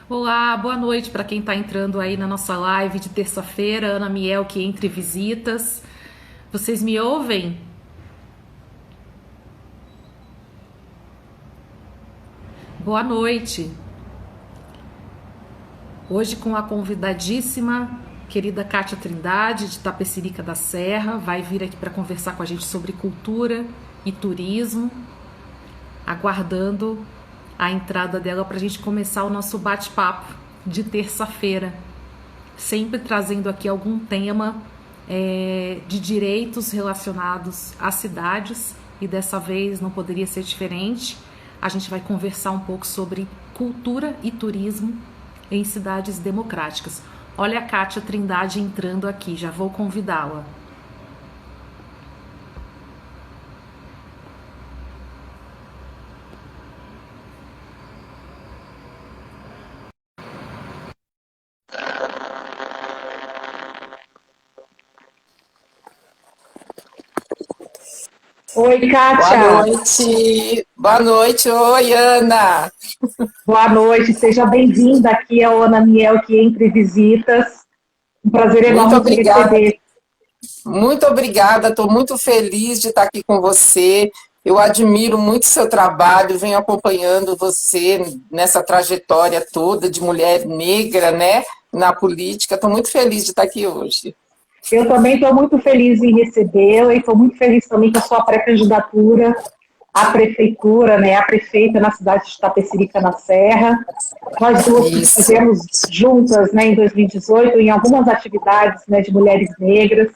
Olá, boa noite para quem está entrando aí na nossa live de terça-feira. Ana Miel, que entre visitas. Vocês me ouvem? Boa noite. Hoje com a convidadíssima, querida Kátia Trindade, de Tapecerica da Serra, vai vir aqui para conversar com a gente sobre cultura e turismo, aguardando a entrada dela para a gente começar o nosso bate-papo de terça-feira, sempre trazendo aqui algum tema de direitos relacionados às cidades, e dessa vez não poderia ser diferente. A gente vai conversar um pouco sobre cultura e turismo em cidades democráticas. Olha a Kátia Trindade entrando aqui, já vou convidá-la. Oi, Boa Kátia. noite. Boa noite. Oi, Ana. Boa noite. Seja bem-vinda aqui ao Ana Miel, que entre visitas. Um prazer Muito enorme te obrigada. receber. Muito obrigada. Estou muito feliz de estar aqui com você. Eu admiro muito seu trabalho, venho acompanhando você nessa trajetória toda de mulher negra, né, na política. Estou muito feliz de estar aqui hoje. Eu também estou muito feliz em recebê-la e estou muito feliz também com a sua pré-candidatura à prefeitura, né, a prefeita na cidade de Tapecerica na Serra. Nós duas Isso. estivemos juntas, né, em 2018 em algumas atividades, né, de mulheres negras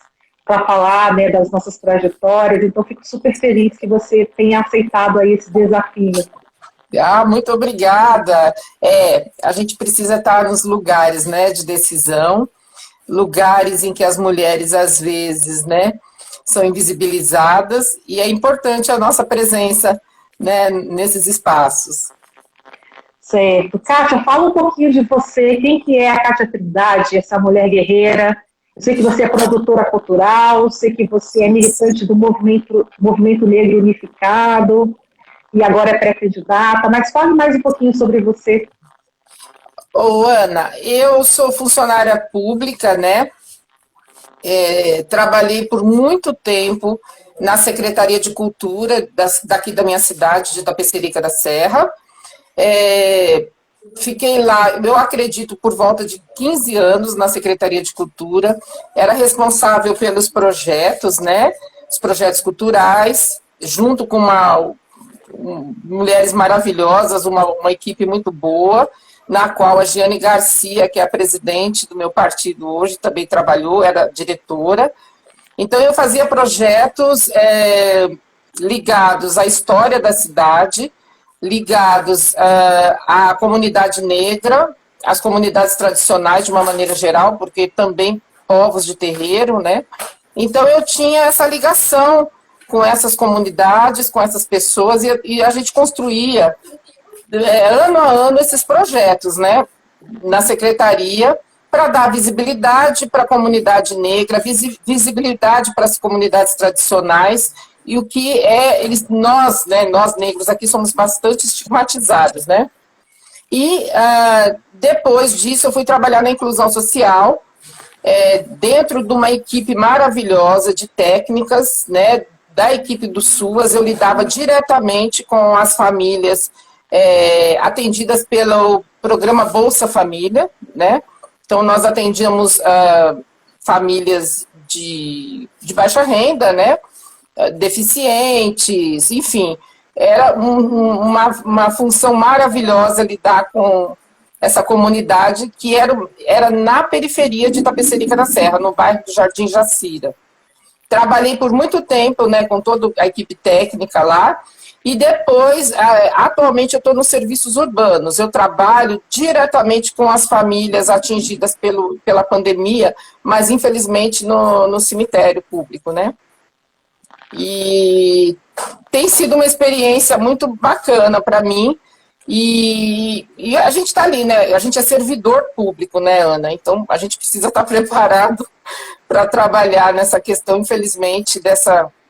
para falar, né, das nossas trajetórias. Então, fico super feliz que você tenha aceitado aí esse desafio. Ah, muito obrigada. A gente precisa estar nos lugares, né, de decisão, lugares em que as mulheres, às vezes, né, são invisibilizadas, e é importante a nossa presença, né, nesses espaços. Certo. Kátia, fala um pouquinho de você. Quem que é a Kátia Trindade, essa mulher guerreira? Eu sei que você é produtora cultural, sei que você é militante do movimento Negro Unificado e agora é pré-candidata, mas fale mais um pouquinho sobre você. Ô, Ana, eu sou funcionária pública, né, trabalhei por muito tempo na Secretaria de Cultura daqui da minha cidade, de Itapecerica da Serra. É, Fiquei lá, eu acredito, por volta de 15 anos na Secretaria de Cultura. Era responsável pelos projetos, né? Os projetos culturais, junto com mulheres maravilhosas, uma equipe muito boa, na qual a Giane Garcia, que é a presidente do meu partido hoje, também trabalhou, era diretora. Então, eu fazia projetos ligados à história da cidade, ligados à comunidade negra, às comunidades tradicionais de uma maneira geral, porque também povos de terreiro, né? Então eu tinha essa ligação com essas comunidades, com essas pessoas, e a gente construía ano a ano esses projetos, né? Na secretaria, para dar visibilidade para a comunidade negra, visibilidade para as comunidades tradicionais, e o que é, nós, né, nós negros aqui somos bastante estigmatizados, né? E depois disso eu fui trabalhar na inclusão social, dentro de uma equipe maravilhosa de técnicas, né, da equipe do SUAS. Eu lidava diretamente com as famílias atendidas pelo programa Bolsa Família, né? Então, nós atendíamos famílias de baixa renda, né? Deficientes, enfim. Era uma função maravilhosa lidar com essa comunidade que era na periferia de Itapecerica da Serra, no bairro do Jardim Jacira. Trabalhei por muito tempo, né, com toda a equipe técnica lá, e depois, atualmente, eu estou nos serviços urbanos. Eu trabalho diretamente com as famílias atingidas pela pandemia, mas, infelizmente, no cemitério público, né? E tem sido uma experiência muito bacana para mim. E a gente está ali, né? A gente é servidor público, né, Ana? Então, a gente precisa estar preparado para trabalhar nessa questão, infelizmente,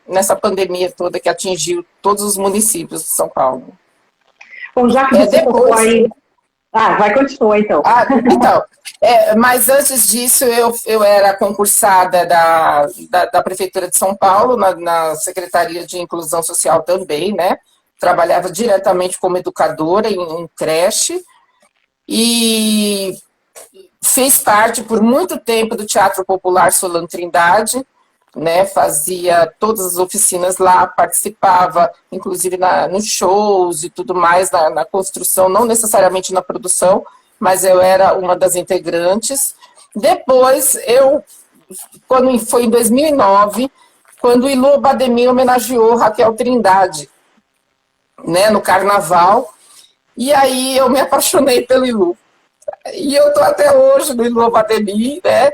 nessa pandemia toda que atingiu todos os municípios de São Paulo. Bom, já que você tocou Depois, aí. Tá, vai continuar então. Então, mas antes disso eu era concursada da Prefeitura de São Paulo, na Secretaria de Inclusão Social também, né? Trabalhava diretamente como educadora em creche e fiz parte por muito tempo do Teatro Popular Solano Trindade, né? Fazia todas as oficinas lá, participava inclusive nos shows e tudo mais, na construção, não necessariamente na produção, mas eu era uma das integrantes. Depois, quando foi em 2009, quando o Ilu Bademir homenageou Raquel Trindade, né, no Carnaval, e aí eu me apaixonei pelo Ilu. E eu estou até hoje no Ilu Bademir, né?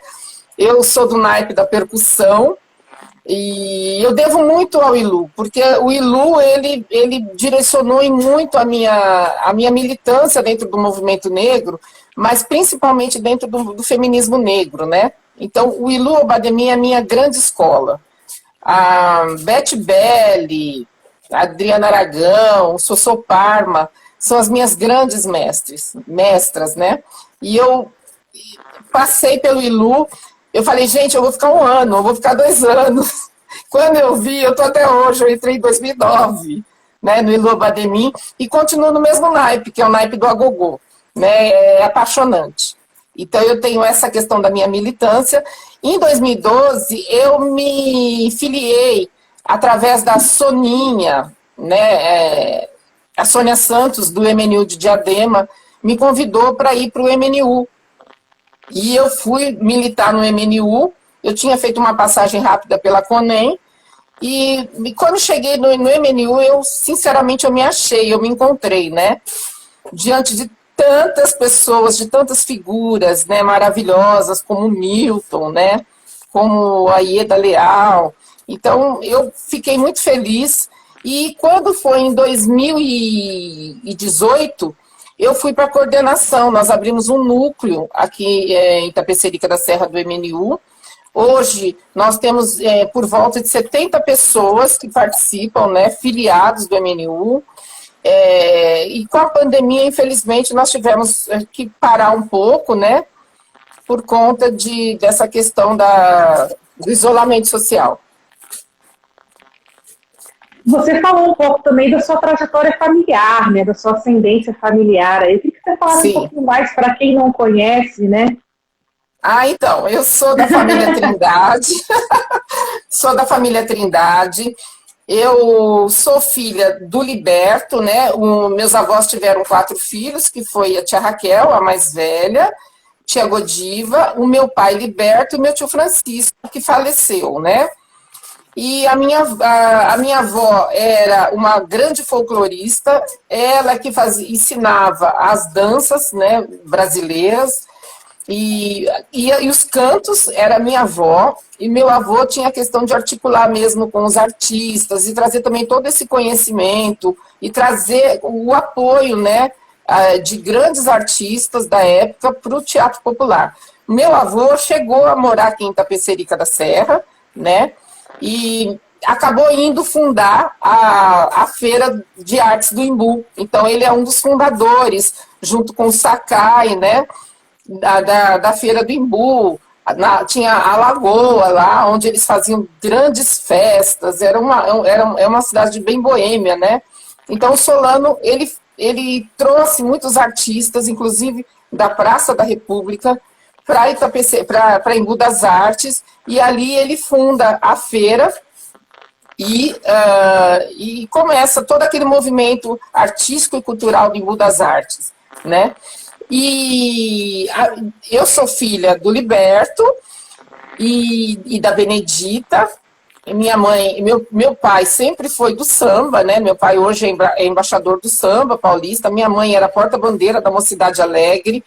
Eu sou do naipe da percussão, e eu devo muito ao Ilu, porque o Ilu, ele direcionou muito a minha militância dentro do movimento negro, mas principalmente dentro do feminismo negro, né? Então, o Ilu Bademir é a minha grande escola. A Beth Belli, a Adriana Aragão, o Sossô Parma, são as minhas grandes mestras, né? E eu passei pelo Ilu. Eu falei, gente, eu vou ficar 1 ano, eu vou ficar 2 anos. Quando eu vi, eu estou até hoje, eu entrei em 2009, né, no Ilu Bademir, e continuo no mesmo naipe, que é o naipe do agogô, né, é apaixonante. Então, eu tenho essa questão da minha militância. Em 2012, eu me filiei através da Soninha, né, a Sônia Santos, do MNU de Diadema, me convidou para ir para o MNU. E eu fui militar no MNU, eu tinha feito uma passagem rápida pela CONEM, e quando cheguei no MNU, sinceramente, eu me achei, eu me encontrei, né? Diante de tantas pessoas, de tantas figuras, né, maravilhosas, como Milton, né? Como a Ieda Leal. Então, eu fiquei muito feliz. E quando foi em 2018... eu fui para a coordenação, nós abrimos um núcleo aqui em Itapecerica da Serra do MNU. Hoje nós temos por volta de 70 pessoas que participam, né, filiados do MNU. E com a pandemia, infelizmente, nós tivemos que parar um pouco, né, por conta dessa questão do isolamento social. Você falou um pouco também da sua trajetória familiar, né, da sua ascendência familiar. Eu queria que você falasse um pouquinho mais para quem não conhece, né? Então, eu sou da família Trindade, sou da família Trindade, eu sou filha do Liberto, né, meus avós tiveram 4 filhos, que foi a tia Raquel, a mais velha, tia Godiva, o meu pai Liberto e meu tio Francisco, que faleceu, né? E a minha avó era uma grande folclorista, ela que ensinava as danças, né, brasileiras, e os cantos era minha avó, e meu avô tinha a questão de articular mesmo com os artistas, e trazer também todo esse conhecimento, e trazer o apoio, né, de grandes artistas da época para o teatro popular. Meu avô chegou a morar aqui em Itapecerica da Serra, né, e acabou indo fundar a Feira de Artes do Imbu. Então, ele é um dos fundadores, junto com o Sakai, né, da Feira do Imbu. Tinha a Lagoa lá, onde eles faziam grandes festas, é uma cidade bem boêmia, né? Então, o Solano, ele trouxe muitos artistas, inclusive da Praça da República, para Embu das Artes, e ali ele funda a feira e começa todo aquele movimento artístico e cultural de Embu das Artes, né? E eu sou filha do Liberto e da Benedita. E minha mãe, meu pai sempre foi do samba, né? Meu pai hoje é embaixador do samba paulista. Minha mãe era porta-bandeira da Mocidade Alegre.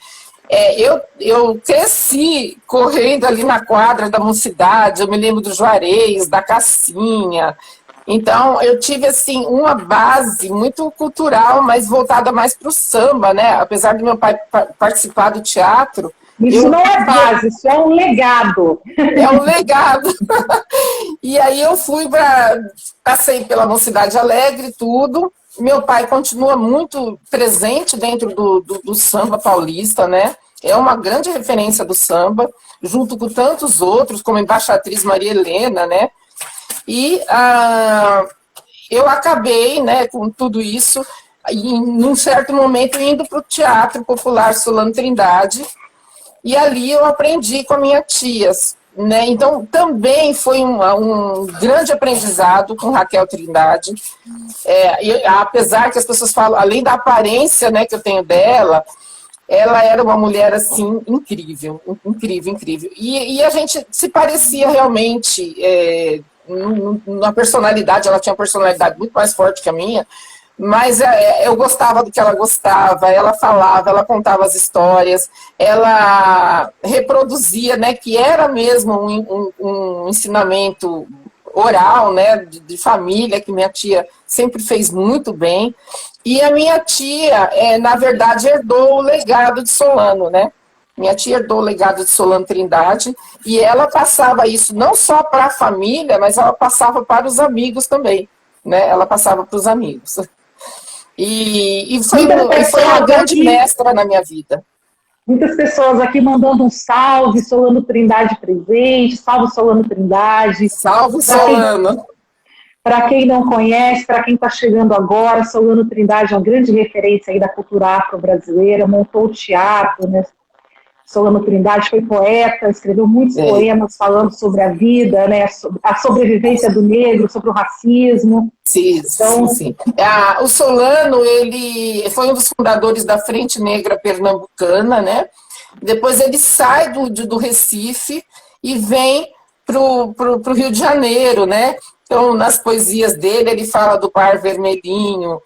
Eu cresci correndo ali na quadra da Mocidade, eu me lembro do Juarez, da Cassinha. Então, eu tive, assim, uma base muito cultural, mas voltada mais para o samba, né? Apesar do meu pai participar do teatro. Isso não é base, isso é um legado. É um legado. E aí eu passei pela Mocidade Alegre, tudo. Meu pai continua muito presente dentro do samba paulista, né? É uma grande referência do samba, junto com tantos outros, como a embaixatriz Maria Helena, né? E eu acabei, né, com tudo isso, e, num certo momento, indo para o Teatro Popular Solano Trindade, e ali eu aprendi com a minha tia, né? Então, também foi um grande aprendizado com Raquel Trindade. Apesar que as pessoas falam, além da aparência, né, que eu tenho dela, ela era uma mulher, assim, incrível, incrível, incrível. E a gente se parecia realmente na personalidade, ela tinha uma personalidade muito mais forte que a minha, mas eu gostava do que ela gostava, ela falava, ela contava as histórias, ela reproduzia, né, que era mesmo um ensinamento oral, né, de família, que minha tia sempre fez muito bem. E a minha tia, na verdade, herdou o legado de Solano, né? Minha tia herdou o legado de Solano Trindade, e ela passava isso não só para a família, mas ela passava para os amigos também, né? Ela passava para os amigos. E foi uma grande mestra na minha vida. Muitas pessoas aqui mandando um salve, Solano Trindade presente, salve Solano Trindade. Salve Solano! Para quem não conhece, para quem está chegando agora, Solano Trindade é uma grande referência aí da cultura afro-brasileira, montou o teatro, né? Solano Trindade foi poeta, escreveu muitos poemas falando sobre a vida, né, a sobrevivência do negro, sobre o racismo. Sim, então, sim. O Solano, ele foi um dos fundadores da Frente Negra Pernambucana, né? Depois ele sai do Recife e vem para o Rio de Janeiro, né? Então, nas poesias dele, ele fala do Bar Vermelhinho.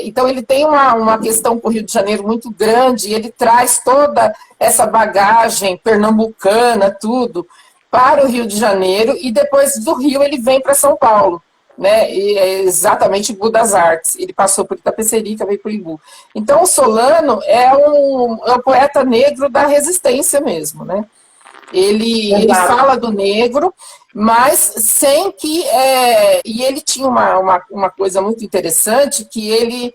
Então, ele tem uma questão com o Rio de Janeiro muito grande, e ele traz toda essa bagagem pernambucana, tudo, para o Rio de Janeiro, e depois do Rio ele vem para São Paulo, né? E é exatamente Imbu das Artes. Ele passou por Itapecerica, veio para o Imbu. Então, o Solano é um poeta negro da resistência mesmo, né? Ele fala do negro, mas sem que... e ele tinha uma coisa muito interessante, que ele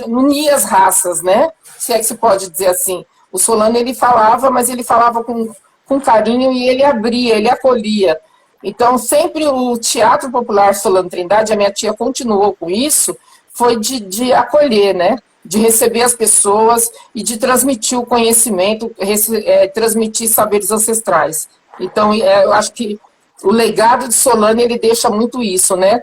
unia as raças, né? Se é que se pode dizer assim. O Solano, ele falava, mas ele falava com carinho, e ele abria, ele acolhia. Então, sempre o Teatro Popular Solano Trindade, a minha tia continuou com isso, foi de acolher, né? De receber as pessoas e de transmitir o conhecimento, transmitir saberes ancestrais. Então, eu acho que o legado de Solano, ele deixa muito isso, né?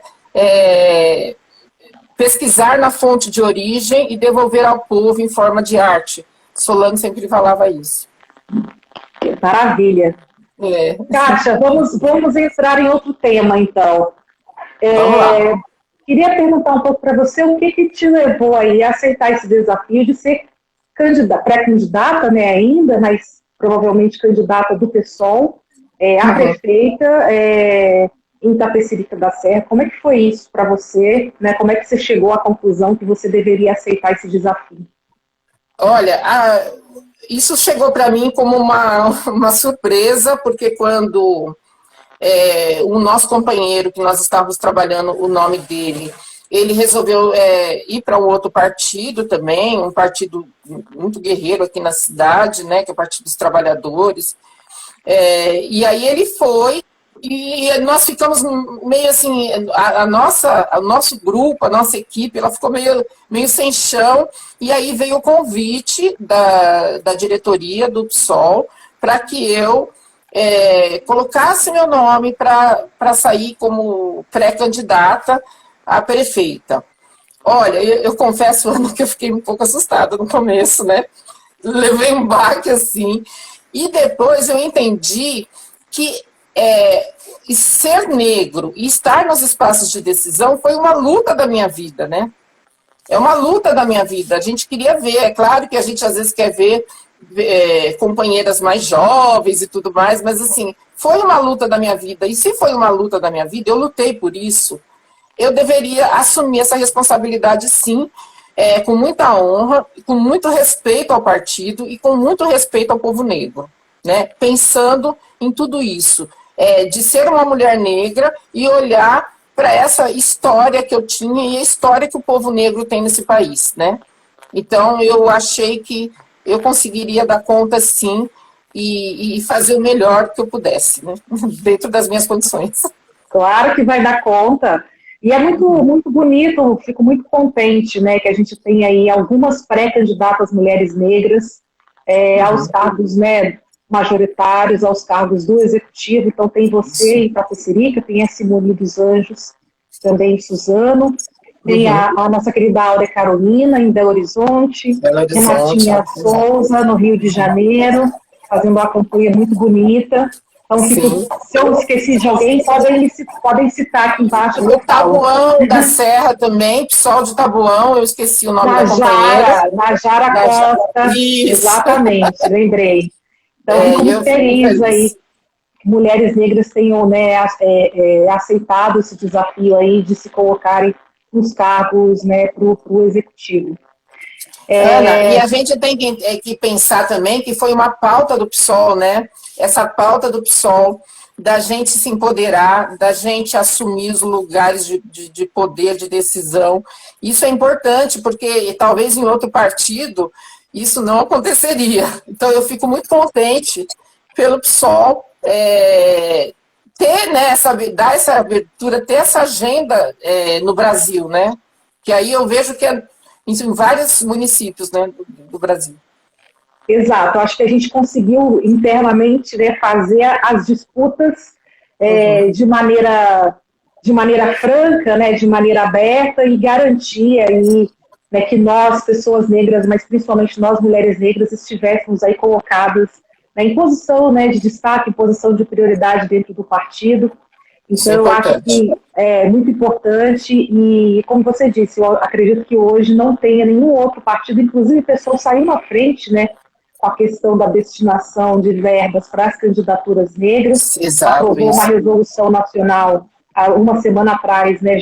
Pesquisar na fonte de origem e devolver ao povo em forma de arte. Solano sempre falava isso. Maravilha. Kátia, vamos entrar em outro tema, então. Vamos lá. Queria perguntar um pouco para você o que te levou aí a aceitar esse desafio de ser pré-candidata, né, ainda, mas provavelmente candidata do PSOL, a prefeita em Itapecerica da Serra. Como é que foi isso para você? Né? Como é que você chegou à conclusão que você deveria aceitar esse desafio? Olha, isso chegou para mim como uma surpresa, porque quando o nosso companheiro, que nós estávamos trabalhando o nome dele, ele resolveu ir para um outro partido também, um partido muito guerreiro aqui na cidade, né, que é o Partido dos Trabalhadores. E aí ele foi, e nós ficamos meio assim, o nosso grupo, a nossa equipe, ela ficou meio sem chão, e aí veio o convite da diretoria do PSOL para que eu colocasse meu nome para sair como pré-candidata a prefeita. Olha, eu confesso, Ana, que eu fiquei um pouco assustada no começo, né? Levei um baque assim, e depois eu entendi que ser negro e estar nos espaços de decisão foi uma luta da minha vida, né? É uma luta da minha vida. A gente queria ver, é claro que a gente às vezes quer ver companheiras mais jovens e tudo mais, mas assim, foi uma luta da minha vida. E se foi uma luta da minha vida, eu lutei por isso. Eu deveria assumir essa responsabilidade, sim, com muita honra, com muito respeito ao partido e com muito respeito ao povo negro, né? Pensando em tudo isso. de ser uma mulher negra e olhar para essa história que eu tinha e a história que o povo negro tem nesse país, né? Então, eu achei que eu conseguiria dar conta, sim, e fazer o melhor que eu pudesse, né? Dentro das minhas condições. Claro que vai dar conta. E é muito, muito bonito, fico muito contente, né, que a gente tem aí algumas pré-candidatas mulheres negras aos cargos, né, majoritários, aos cargos do executivo. Então tem você em Itapecerica, tem a Simone dos Anjos, também Suzano, tem a nossa querida Áurea Carolina em Belo Horizonte, Renatinha Souza no Rio de Janeiro, fazendo uma campanha muito bonita. Então, se eu esqueci de alguém, podem citar aqui embaixo. No Tabuão da Serra também, PSOL de Tabuão, eu esqueci o nome da companheira. Najara Costa, Isso. Exatamente, lembrei. Então, fico muito feliz aí que mulheres negras tenham, né, aceitado esse desafio aí de se colocarem nos cargos, né, para o executivo. Ana, e a gente tem que pensar também que foi uma pauta do PSOL, né? Essa pauta do PSOL, da gente se empoderar, da gente assumir os lugares de poder, de decisão. Isso é importante, porque talvez em outro partido isso não aconteceria. Então, eu fico muito contente pelo PSOL ter, né, dar essa abertura, ter essa agenda no Brasil, né? Que aí eu vejo que em vários municípios, né, do Brasil. Exato, acho que a gente conseguiu internamente, né, fazer as disputas de maneira franca, né, de maneira aberta e garantir aí, né, que nós, pessoas negras, mas principalmente nós, mulheres negras, estivéssemos aí colocadas, né, em posição, né, de destaque, em posição de prioridade dentro do partido. Então, eu acho que é muito importante e, como você disse, eu acredito que hoje não tenha nenhum outro partido, inclusive pessoas saindo à frente, né, com a questão da destinação de verbas para as candidaturas negras. Exato, aprovou uma resolução nacional há uma semana atrás, né,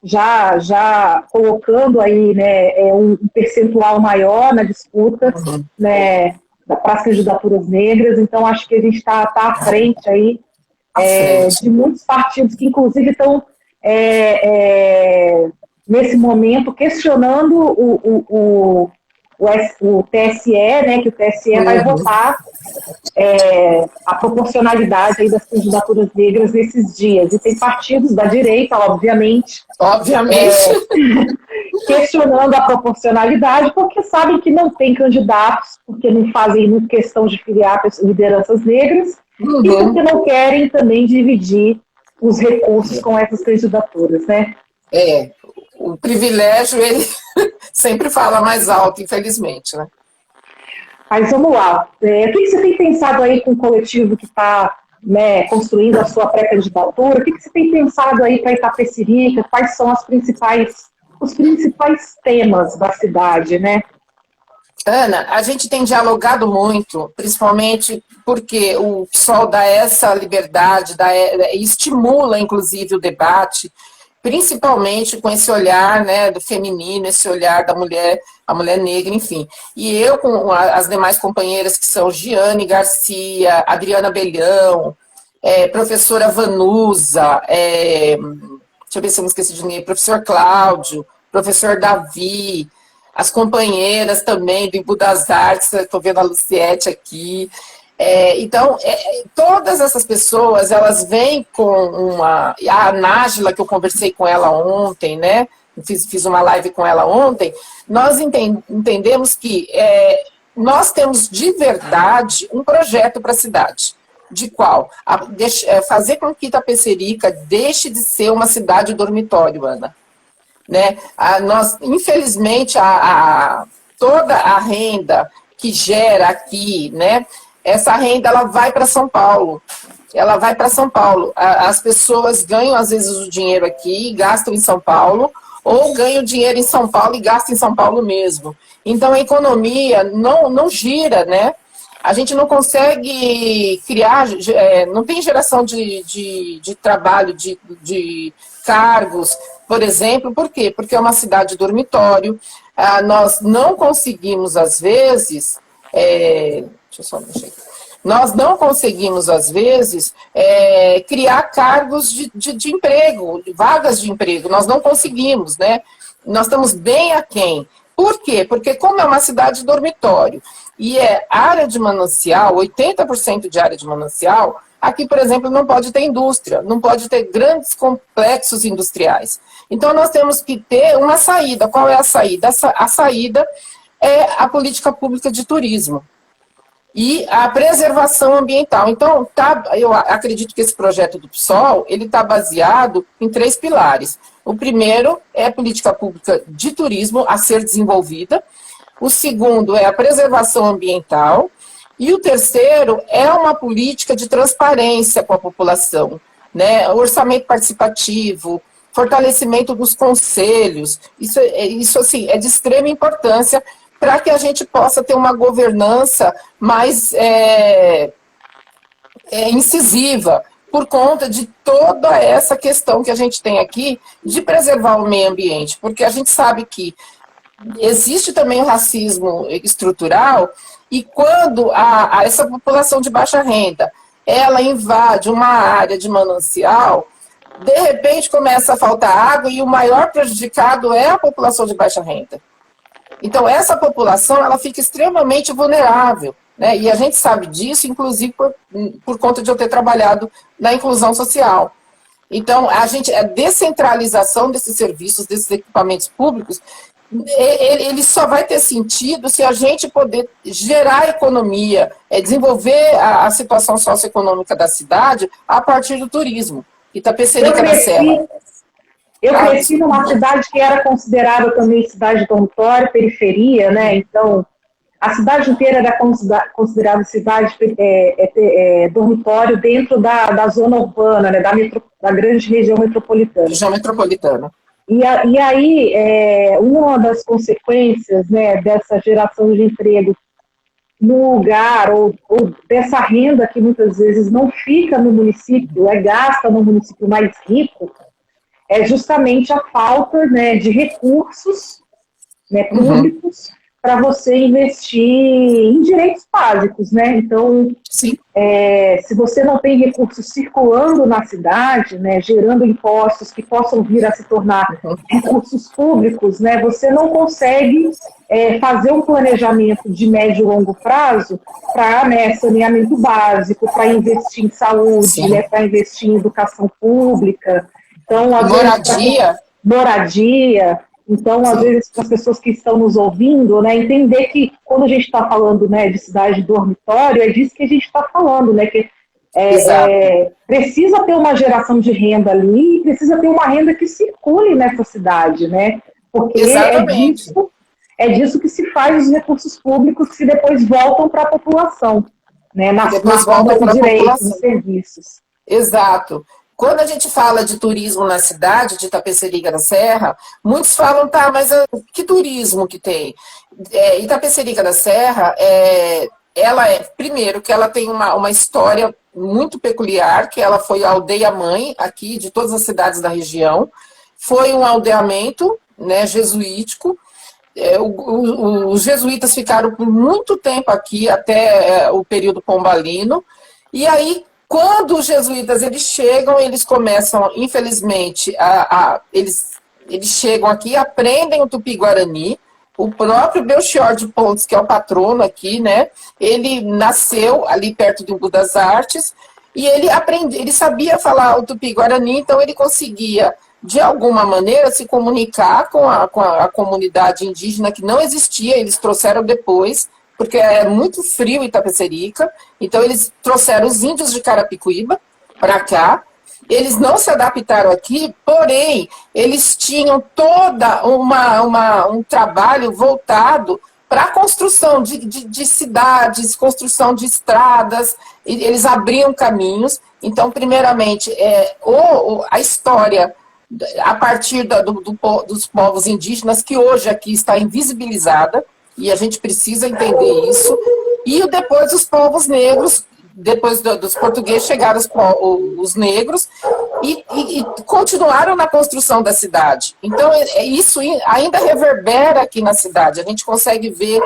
já colocando aí, né, um percentual maior na disputa, né, para as candidaturas negras. Então, acho que a gente está à frente aí de muitos partidos que, inclusive, estão nesse momento questionando o TSE, né, que o TSE vai votar a proporcionalidade aí das candidaturas negras nesses dias. E tem partidos da direita, obviamente, questionando a proporcionalidade, porque sabem que não tem candidatos, porque não fazem muito questão de filiar lideranças negras, e porque não querem também dividir os recursos com essas candidaturas, né? O privilégio, ele sempre fala mais alto, infelizmente, né? Mas vamos lá. O que você tem pensado aí com o coletivo que está, né, construindo a sua pré-candidatura? O que você tem pensado aí para Itapecerica? Quais são os principais temas da cidade, né? Ana, a gente tem dialogado muito, principalmente porque o PSOL dá essa liberdade, estimula, inclusive, o debate, principalmente com esse olhar, né, do feminino, esse olhar da mulher, a mulher negra, enfim. E eu, com as demais companheiras, que são Giane Garcia, Adriana Belhão, professora Vanusa, deixa eu ver se eu não esqueci de ninguém, professor Cláudio, professor Davi, as companheiras também do Embu das Artes, estou vendo a Luciete aqui. Então, todas essas pessoas, elas vêm com a Nájila, que eu conversei com ela ontem, né? Fiz uma live com ela ontem. Nós entendemos que nós temos de verdade um projeto para a cidade. De qual? Fazer com que Itapecerica deixe de ser uma cidade dormitório, Ana. Né? Infelizmente, toda a renda que gera aqui, né? Essa renda ela vai para São Paulo. Ela vai para São Paulo. As pessoas ganham, às vezes, o dinheiro aqui e gastam em São Paulo, ou ganham dinheiro em São Paulo e gastam em São Paulo mesmo. Então, a economia não gira, né? A gente não consegue criar, não tem geração de trabalho, de cargos, por exemplo. Por quê? Porque é uma cidade dormitório. Nós não conseguimos, às vezes, deixa eu só mexer aqui. Nós não conseguimos, às vezes, criar cargos de emprego, vagas de emprego. Nós não conseguimos, né? Nós estamos bem aquém. Por quê? Porque como é uma cidade dormitório e é área de manancial, 80% de área de manancial, aqui, por exemplo, não pode ter indústria, não pode ter grandes complexos industriais. Então, nós temos que ter uma saída. Qual é a saída? A saída é a política pública de turismo e a preservação ambiental. Então, eu acredito que esse projeto do PSOL, ele está baseado em 3 pilares. O primeiro é a política pública de turismo a ser desenvolvida. O segundo é a preservação ambiental. E o terceiro é uma política de transparência com a população, né? Orçamento participativo, fortalecimento dos conselhos. Isso assim, é de extrema importância para que a gente possa ter uma governança mais incisiva, por conta de toda essa questão que a gente tem aqui de preservar o meio ambiente, porque a gente sabe que existe também o racismo estrutural, e quando essa população de baixa renda, ela invade uma área de manancial, de repente começa a faltar água e o maior prejudicado é a população de baixa renda. Então, essa população, ela fica extremamente vulnerável, né? E a gente sabe disso, inclusive, por conta de eu ter trabalhado na inclusão social. Então, a descentralização desses serviços, desses equipamentos públicos, ele só vai ter sentido se a gente poder gerar economia, desenvolver a situação socioeconômica da cidade a partir do turismo. Itapecerica da Serra. Eu cresci numa cidade que era considerada também cidade dormitório, periferia, né? Então, a cidade inteira era considerada cidade dormitório dentro da zona urbana, né? Da grande região metropolitana. Região metropolitana. E aí, uma das consequências, né, dessa geração de emprego no lugar, ou dessa renda que muitas vezes não fica no município, é gasta no município mais rico, é justamente a falta, né, de recursos, né, públicos para você investir em direitos básicos, né? Então, se você não tem recursos circulando na cidade, né, gerando impostos que possam vir a se tornar recursos públicos, né, você não consegue fazer um planejamento de médio e longo prazo para, né, saneamento básico, para investir em saúde, né, para investir em educação pública. Então, moradia. Então, às vezes, para as pessoas que estão nos ouvindo, né, entender que quando a gente está falando, né, de cidade dormitório, é disso que a gente está falando, né, que precisa ter uma geração de renda ali, precisa ter uma renda que circule nessa cidade, né, porque é disso que se faz os recursos públicos que depois voltam para a população, né, na forma de direitos e serviços. Exato. Quando a gente fala de turismo na cidade de Itapecerica da Serra, muitos falam, mas que turismo que tem? Itapecerica da Serra, primeiro, que ela tem uma história muito peculiar, que ela foi a aldeia-mãe aqui de todas as cidades da região. Foi um aldeamento, né, jesuítico. Os jesuítas ficaram por muito tempo aqui, até o período pombalino, e aí, quando os jesuítas eles chegam, eles começam, infelizmente, eles chegam aqui, aprendem o Tupi-Guarani. O próprio Belchior de Pontes, que é o patrono aqui, né? Ele nasceu ali perto do Embu das Artes e ele sabia falar o Tupi-Guarani, então ele conseguia, de alguma maneira, se comunicar com a comunidade indígena que não existia, eles trouxeram depois, porque é muito frio Itapecerica, então eles trouxeram os índios de Carapicuíba para cá, eles não se adaptaram aqui, porém, eles tinham toda um trabalho voltado para a construção de cidades, construção de estradas, eles abriam caminhos. Então, primeiramente, a história a partir dos povos indígenas, que hoje aqui está invisibilizada, e a gente precisa entender isso, e depois os povos negros, depois dos portugueses chegaram os negros e continuaram na construção da cidade. Então, isso ainda reverbera aqui na cidade. A gente consegue ver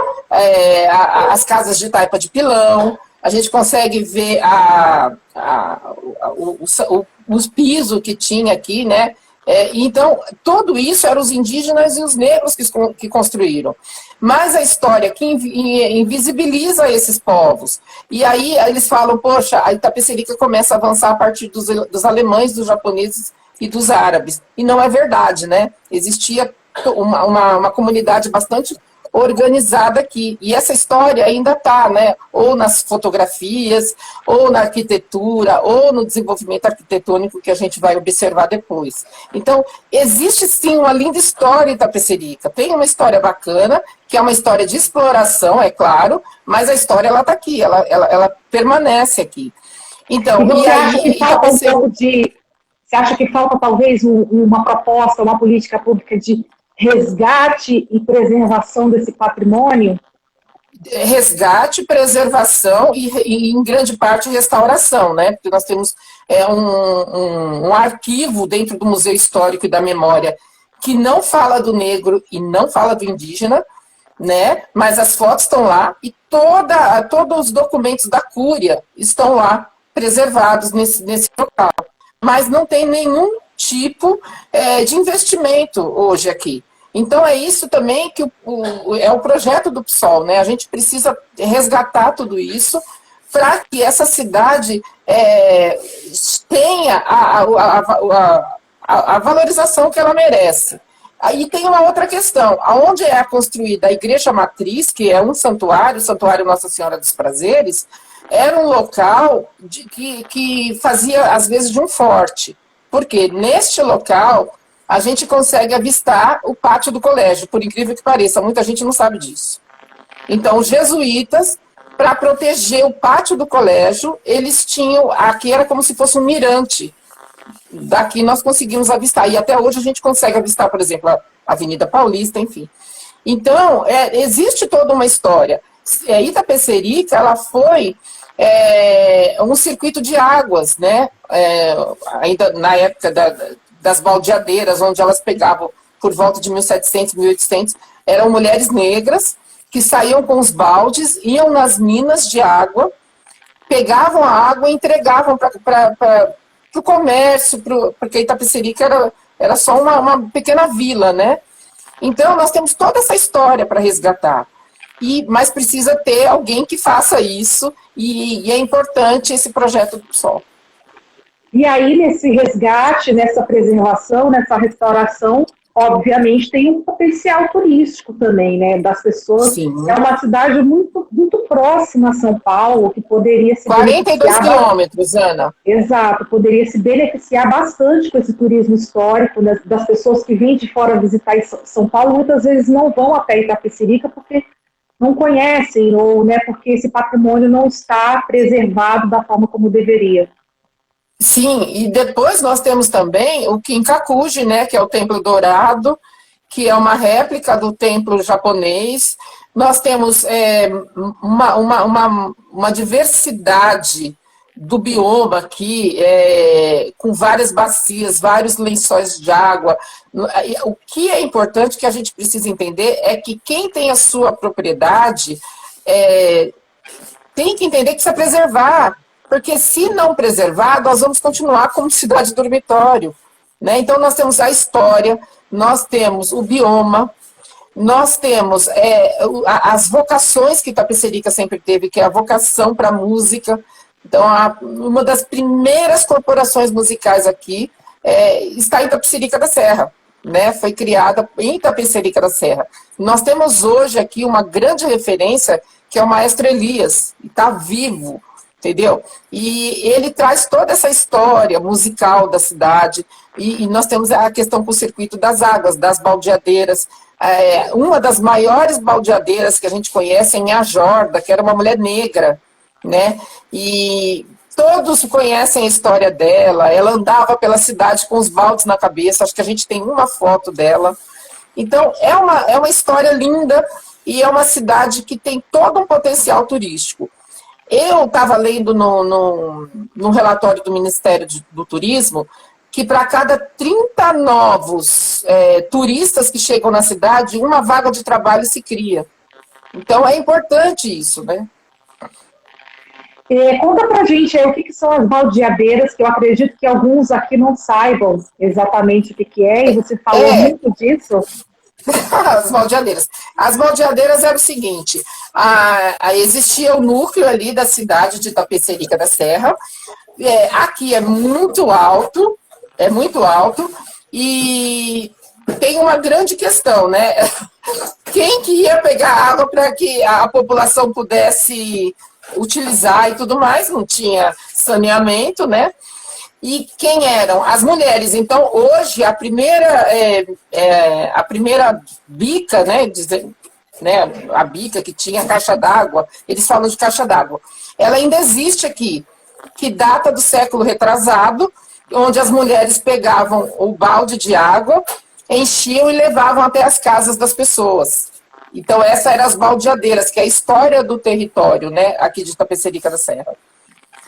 as casas de taipa de pilão, a gente consegue ver os pisos que tinha aqui, né? Então, tudo isso eram os indígenas e os negros que construíram. Mas a história que invisibiliza esses povos. E aí eles falam, poxa, a Itapecerica começa a avançar a partir dos alemães, dos japoneses e dos árabes. E não é verdade, né? Existia uma comunidade bastante organizada aqui. E essa história ainda está, né? Ou nas fotografias, ou na arquitetura, ou no desenvolvimento arquitetônico que a gente vai observar depois. Então, existe sim uma linda história em Itapecerica. Tem uma história bacana, que é uma história de exploração, é claro, mas a história ela está aqui, ela permanece aqui. Então, você acha que falta um pouco de... Você acha que falta talvez uma proposta, uma política pública de resgate e preservação desse patrimônio? Resgate, preservação e em grande parte, restauração, né? Porque nós temos um arquivo dentro do Museu Histórico e da Memória que não fala do negro e não fala do indígena, né? Mas as fotos estão lá e todos os documentos da Cúria estão lá preservados nesse local. Mas não tem nenhum tipo de investimento hoje aqui. Então é isso também que é o projeto do PSOL, né? A gente precisa resgatar tudo isso para que essa cidade tenha a valorização que ela merece. Aí tem uma outra questão, aonde é construída a Igreja Matriz, que é um santuário, o Santuário Nossa Senhora dos Prazeres, era um local que fazia, às vezes, de um forte. Porque neste local a gente consegue avistar o pátio do colégio, por incrível que pareça, muita gente não sabe disso. Então, os jesuítas, para proteger o pátio do colégio, eles tinham, aqui era como se fosse um mirante. Daqui nós conseguimos avistar, e até hoje a gente consegue avistar, por exemplo, a Avenida Paulista, enfim. Então, existe toda uma história. Itapecerica, ela foi um circuito de águas, né? Ainda na época das baldeadeiras, onde elas pegavam por volta de 1700, 1800, eram mulheres negras que saíam com os baldes, iam nas minas de água, pegavam a água e entregavam para o comércio, porque Itapecerica era só uma pequena vila, né? Então, nós temos toda essa história para resgatar. Mas precisa ter alguém que faça isso, e é importante esse projeto do PSOL. E aí, nesse resgate, nessa preservação, nessa restauração, obviamente tem um potencial turístico também, né, das pessoas. Sim. É uma cidade muito, muito próxima a São Paulo, que poderia se 42 quilômetros, Ana. Exato, poderia se beneficiar bastante com esse turismo histórico, né, das pessoas que vêm de fora visitar São Paulo, muitas vezes não vão até Itapecerica porque não conhecem, ou porque esse patrimônio não está preservado da forma como deveria. Sim, e depois nós temos também o Kinkakuji, né, que é o Templo Dourado, que é uma réplica do templo japonês. Nós temos uma diversidade do bioma aqui, com várias bacias, vários lençóis de água. O que é importante, que a gente precisa entender, é que quem tem a sua propriedade tem que entender que precisa preservar. Porque se não preservar, nós vamos continuar como cidade dormitório, né? Então nós temos a história, nós temos o bioma, nós temos as vocações que Itapecerica sempre teve, que é a vocação para a música. Então, uma das primeiras corporações musicais aqui está em Itapecerica da Serra, né? Foi criada em Itapecerica da Serra. Nós temos hoje aqui uma grande referência, que é o Maestro Elias, e está vivo. Entendeu? E ele traz toda essa história musical da cidade, e nós temos a questão com o circuito das águas, das baldeadeiras. Uma das maiores baldeadeiras que a gente conhece é em Ajorda, que era uma mulher negra, né? E todos conhecem a história dela. Ela andava pela cidade com os baldes na cabeça, acho que a gente tem uma foto dela. Então, é uma história linda, e é uma cidade que tem todo um potencial turístico. Eu estava lendo no relatório do Ministério do Turismo que para cada 30 novos turistas que chegam na cidade, uma vaga de trabalho se cria. Então é importante isso, né? Conta pra gente aí o que são as baldeadeiras, que eu acredito que alguns aqui não saibam exatamente o que é, e você falou muito disso. As baldeadeiras. As baldeadeiras era o seguinte, existia o núcleo ali da cidade de Itapecerica da Serra, aqui é muito alto, e tem uma grande questão, né? Quem que ia pegar água para que a população pudesse utilizar e tudo mais? Não tinha saneamento, né? E quem eram? As mulheres. Então, hoje, a primeira bica, né, a bica que tinha caixa d'água, eles falam de caixa d'água, ela ainda existe aqui, que data do século retrasado, onde as mulheres pegavam o balde de água, enchiam e levavam até as casas das pessoas. Então, essa eram as baldeadeiras, que é a história do território, né, aqui de Itapecerica da Serra.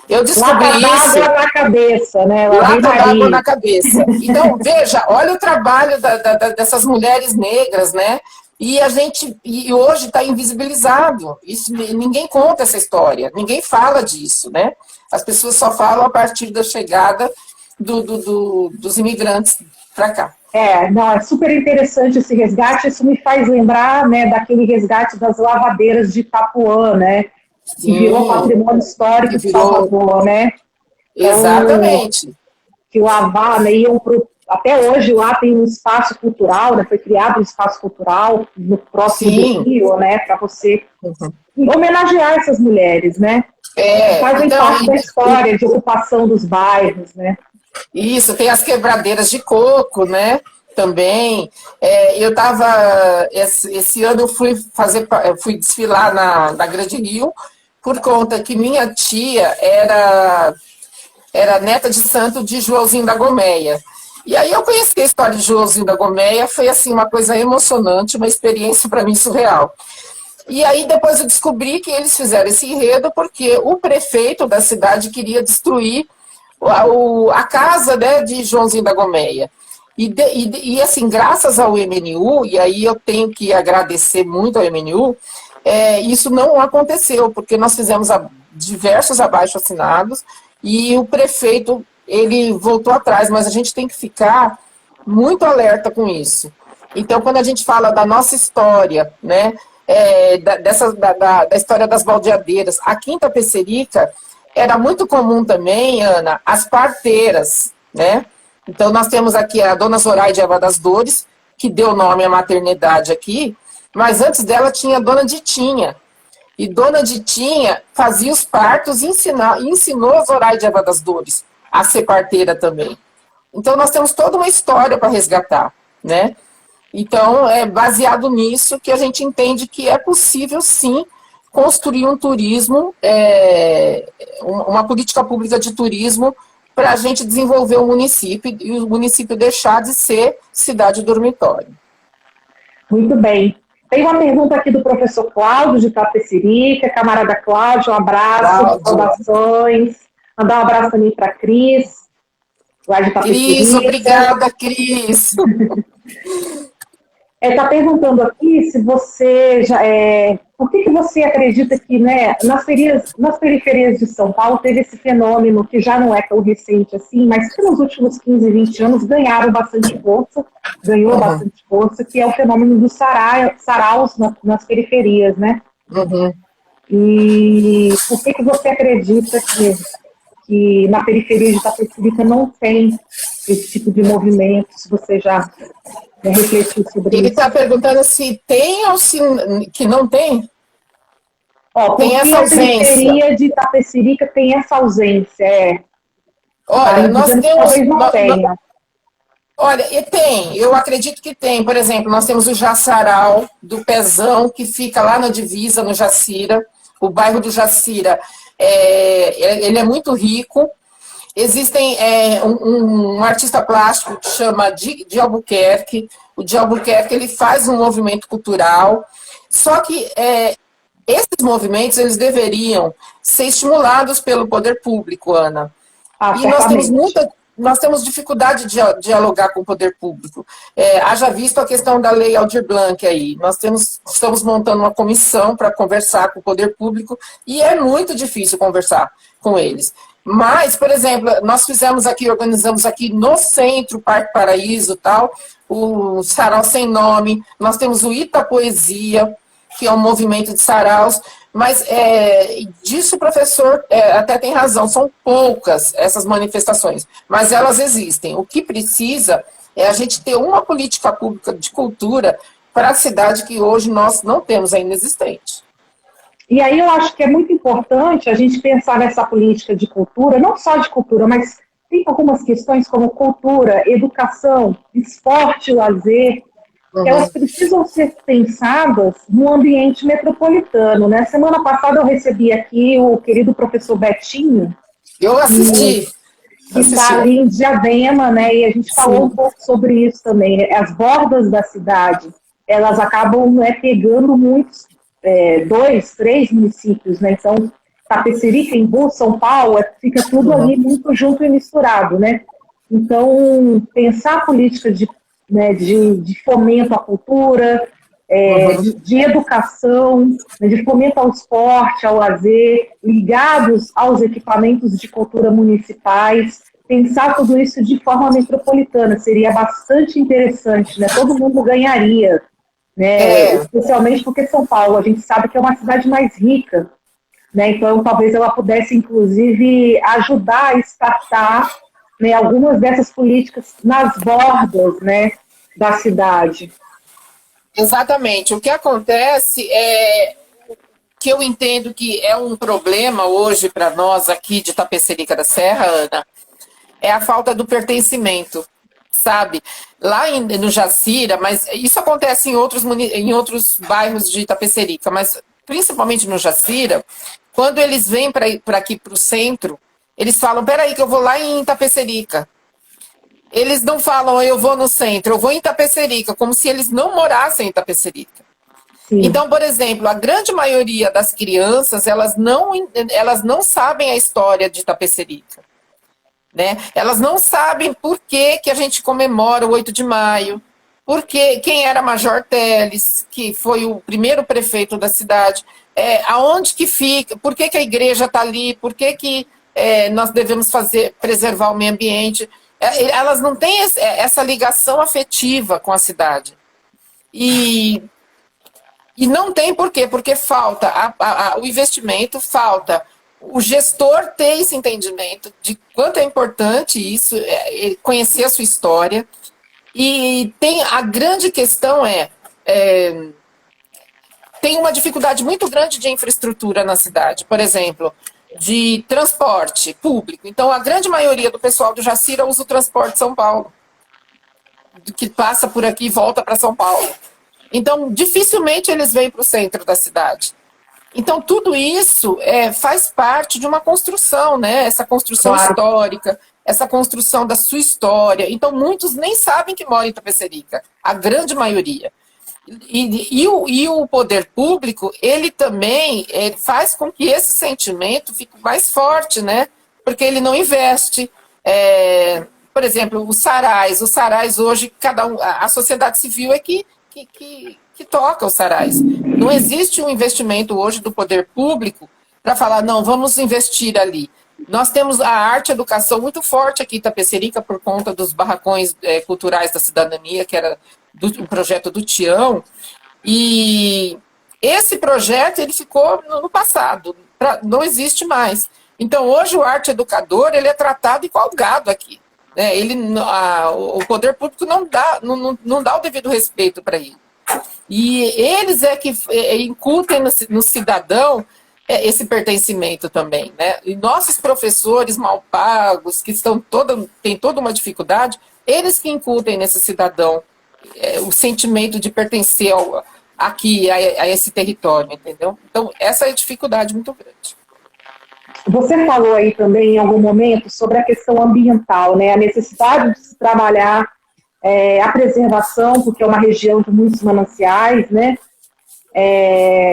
Eu descobri isso. Lata d'água na cabeça, né? Lata d'água na cabeça. Então, veja, olha o trabalho dessas mulheres negras, né? E hoje está invisibilizado. Isso, ninguém conta essa história, ninguém fala disso, né? As pessoas só falam a partir da chegada dos imigrantes para cá. Não, é super interessante esse resgate. Isso me faz lembrar, né, daquele resgate das lavadeiras de Itapuã, né? Que virou patrimônio histórico de Salvador, né? Exatamente. Então, que lavar, né, até hoje lá tem um espaço cultural, né? Foi criado um espaço cultural no próximo do Rio, né? Para você homenagear essas mulheres, né? Fazem parte da história de ocupação dos bairros, né? Isso, tem as quebradeiras de coco, né? Também. Esse ano eu fui desfilar na Grande Rio, por conta que minha tia era neta de santo de Joãozinho da Gomeia. E aí eu conheci a história de Joãozinho da Gomeia, foi assim uma coisa emocionante, uma experiência para mim surreal. E aí depois eu descobri que eles fizeram esse enredo porque o prefeito da cidade queria destruir a casa, né, de Joãozinho da Gomeia. E assim, graças ao MNU, e aí eu tenho que agradecer muito ao MNU, isso não aconteceu, porque nós fizemos diversos abaixo-assinados e o prefeito, ele voltou atrás, mas a gente tem que ficar muito alerta com isso. Então, quando a gente fala da nossa história, né, da história das baldeadeiras, aqui em Itapecerica, era muito comum também, Ana, as parteiras, né? Então, nós temos aqui a dona Zoraide Eva das Dores, que deu nome à maternidade aqui, mas antes dela tinha a dona Ditinha. E dona Ditinha fazia os partos e ensinou a Zoraide Eva das Dores a ser parteira também. Então, nós temos toda uma história para resgatar, né? Então, é baseado nisso que a gente entende que é possível, sim, construir um turismo, uma política pública de turismo para a gente desenvolver o município e o município deixar de ser cidade dormitório. Muito bem. Tem uma pergunta aqui do professor Cláudio de Itapecerica. Camarada Cláudio, um abraço, saudações. Mandar um abraço também para a Cris, lá de Itapecerica. Cris, obrigada, Cris. Está perguntando aqui se você já por que você acredita que, né, nas periferias de São Paulo teve esse fenômeno que já não é tão recente assim, mas que nos últimos 15, 20 anos ganhou bastante força, que é o fenômeno dos saraus nas periferias, né? E por que você acredita que na periferia de Itapecerica não tem esse tipo de movimento, se você já refletir sobre isso? Ele está perguntando se tem ou se que não tem? Tem essa ausência. A periferia de Itapecerica tem essa ausência, Olha, nós temos... Talvez não tenha. Olha, e tem, eu acredito que tem. Por exemplo, nós temos o Jaçaral do Pezão, que fica lá na divisa, no Jacira. O bairro do Jacira, ele é muito rico. Existem um artista plástico que chama de Albuquerque. O de Albuquerque, ele faz um movimento cultural. Só que esses movimentos, eles deveriam ser estimulados pelo poder público, Ana. E nós temos nós temos dificuldade de dialogar com o poder público. Haja visto a questão da lei Aldir Blanc aí. Estamos montando uma comissão para conversar com o poder público e é muito difícil conversar com eles. Mas, por exemplo, nós organizamos aqui no centro, Parque Paraíso, tal, o Sarau Sem Nome, nós temos o Ita Poesia, que é um movimento de saraus, mas disso o professor até tem razão, são poucas essas manifestações, mas elas existem. O que precisa é a gente ter uma política pública de cultura para a cidade que hoje nós não temos ainda existente. E aí eu acho que é muito importante a gente pensar nessa política de cultura, não só de cultura, mas tem algumas questões como cultura, educação, esporte, lazer, que elas precisam ser pensadas no ambiente metropolitano, né? Semana passada eu recebi aqui o querido professor Betinho. Eu assisti. Que está ali em Diadema, né? E a gente falou um pouco sobre isso também. As bordas da cidade, elas acabam pegando muitos, 2, 3 municípios, né? Então, Tapecerica, Embu, São Paulo, fica tudo ali muito junto e misturado, né? Então, pensar a política de fomento à cultura, de educação, de fomento ao esporte, ao lazer, ligados aos equipamentos de cultura municipais, pensar tudo isso de forma metropolitana, seria bastante interessante, né? Todo mundo ganharia, né? Especialmente porque São Paulo, a gente sabe que é uma cidade mais rica, né? Então talvez ela pudesse, inclusive, ajudar a startar, né, algumas dessas políticas nas bordas, né, da cidade. Exatamente. O que acontece é que eu entendo que é um problema hoje para nós aqui de Tapecerica da Serra, Ana, é a falta do pertencimento, sabe? Lá no Jacira, mas isso acontece em outros bairros de Tapecerica, mas principalmente no Jacira, quando eles vêm para aqui para o centro, eles falam, peraí que eu vou lá em Tapecerica. Eles não falam, eu vou no centro, eu vou em Tapecerica, como se eles não morassem em Tapecerica. Sim. Então, por exemplo, a grande maioria das crianças, elas não sabem a história de Tapecerica. Né? Elas não sabem por que a gente comemora o 8 de maio, porque quem era Major Teles, que foi o primeiro prefeito da cidade, aonde que fica, por que a igreja está ali, por que nós devemos preservar o meio ambiente. Elas não têm essa ligação afetiva com a cidade. E não tem por quê? Porque falta o investimento, falta o gestor ter esse entendimento de quanto é importante isso, conhecer a sua história. E a grande questão tem uma dificuldade muito grande de infraestrutura na cidade. Por exemplo, de transporte público. Então, a grande maioria do pessoal do Jacira usa o transporte de São Paulo, que passa por aqui e volta para São Paulo. Então, dificilmente eles vêm para o centro da cidade. Então, tudo isso faz parte de uma construção, né? Essa construção histórica, essa construção da sua história. Então, muitos nem sabem que moram em Tapecerica, a grande maioria. E o poder público, ele também faz com que esse sentimento fique mais forte, né? Porque ele não investe. Por exemplo, os sarais hoje, a sociedade civil é que toca os sarais. Não existe um investimento hoje do poder público para falar, não, vamos investir ali. Nós temos a arte e a educação muito forte aqui em Tapecerica por conta dos barracões culturais da cidadania, que era do projeto do Tião, e esse projeto ele ficou no passado, não existe mais. Então hoje o arte educador ele é tratado igual gado aqui, né? O poder público não dá o devido respeito para ele, e eles que incutem no cidadão esse pertencimento também, né? E nossos professores mal pagos, que têm toda uma dificuldade, eles que incutem nesse cidadão o sentimento de pertencer aqui a esse território, entendeu? Então, essa é a dificuldade muito grande. Você falou aí também, em algum momento, sobre a questão ambiental, né? A necessidade de se trabalhar a preservação, porque é uma região de muitos mananciais, né?